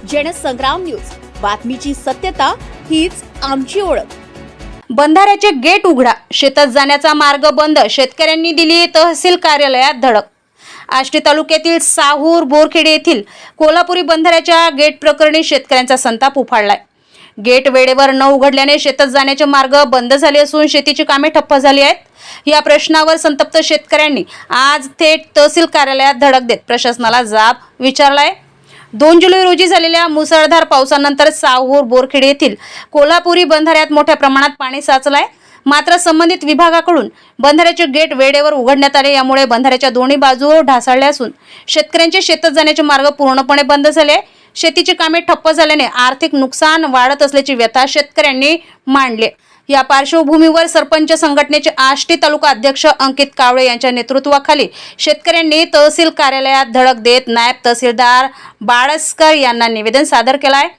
Jansangram news, बातमीची सत्यता हीच आमची ओळख। बंधाऱ्याचे गेट उघडा, शेतात जाण्याचा मार्ग बंद, शेतकऱ्यांनी दिली तहसील कार्यालयात धडक। आष्टी तालुक्यातील साहूर बोरखेडे येथील कोल्हापुरी बंधाऱ्याच्या गेट प्रकरणी शेतकऱ्यांचा संताप उफाळलाय। गेट वेळेवर न उघडल्याने शेतात जाण्याचे मार्ग बंद झाले असून शेतीची कामे ठप्प झाली आहेत। या प्रश्नावर संतप्त शेतकऱ्यांनी आज थेट तहसील कार्यालयात धडक देत प्रशासनाला जाब विचारलाय। 2 जुलै रोजी झालेल्या मुसळधार पावसानंतर साहूर बोरखेडे येथील कोल्हापुरी बंधाऱ्यात मोठ्या प्रमाणात पाणी साचलाय। मात्र संबंधित विभागाकडून बंधाऱ्याचे गेट वेळेवर उघडण्यात आले, यामुळे बंधाऱ्याच्या दोन्ही बाजू ढासळल्या असून शेतकऱ्यांचे शेतात जाण्याचे मार्ग पूर्णपणे बंद झाले। शेतीची कामे ठप्प झाल्याने आर्थिक नुकसान वाढत असल्याची व्यथा शेतकऱ्यांनी मांडली। या पार्श्वभूमीवर सरपंच संघटनेचे आष्टी तालुका अध्यक्ष अंकित कावळे यांच्या नेतृत्वाखाली शेतकऱ्यांनी तहसील कार्यालयात धडक देत नायब तहसीलदार बाळस्कर यांना निवेदन सादर केलं आहे।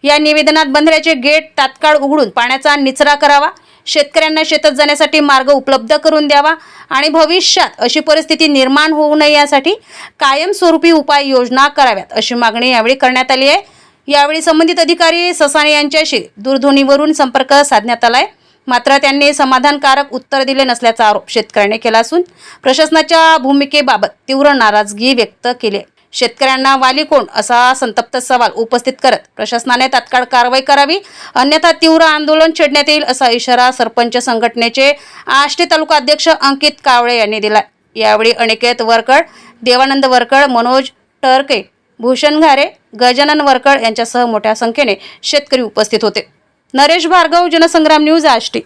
या निवेदनात बंधाऱ्याचे गेट तात्काळ उघडून पाण्याचा निचरा करावा, शेतकऱ्यांना शेतात जाण्यासाठी मार्ग उपलब्ध करून द्यावा आणि भविष्यात अशी परिस्थिती निर्माण होऊ नये यासाठी कायमस्वरूपी उपाययोजना कराव्यात अशी मागणी यावेळी करण्यात आली आहे। यावेळी संबंधित अधिकारी ससाने यांच्याशी दूरध्वनीवरून संपर्क साधण्यात आलाय, मात्र त्यांनी समाधानकारक उत्तर दिले नसल्याचा आरोप शेतकऱ्यांनी केला असून प्रशासनाच्या भूमिकेबाबत तीव्र नाराजगी व्यक्त केली आहे। शेतकऱ्यांना वाली कोण असा संतप्त सवाल उपस्थित करत प्रशासनाने तात्काळ कारवाई करावी, अन्यथा तीव्र आंदोलन छेडण्यात येईल असा इशारा सरपंच संघटनेचे आष्टी तालुका अध्यक्ष अंकित कावळे यांनी दिला। यावेळी अनिकेत वरकड, देवानंद वरकड, मनोज टरके, भूषण घारे, गजानन वरकड यांच्यासह मोठ्या संख्येने शेतकरी उपस्थित होते। नरेश भार्गव, जनसंग्राम न्यूज, आष्टी।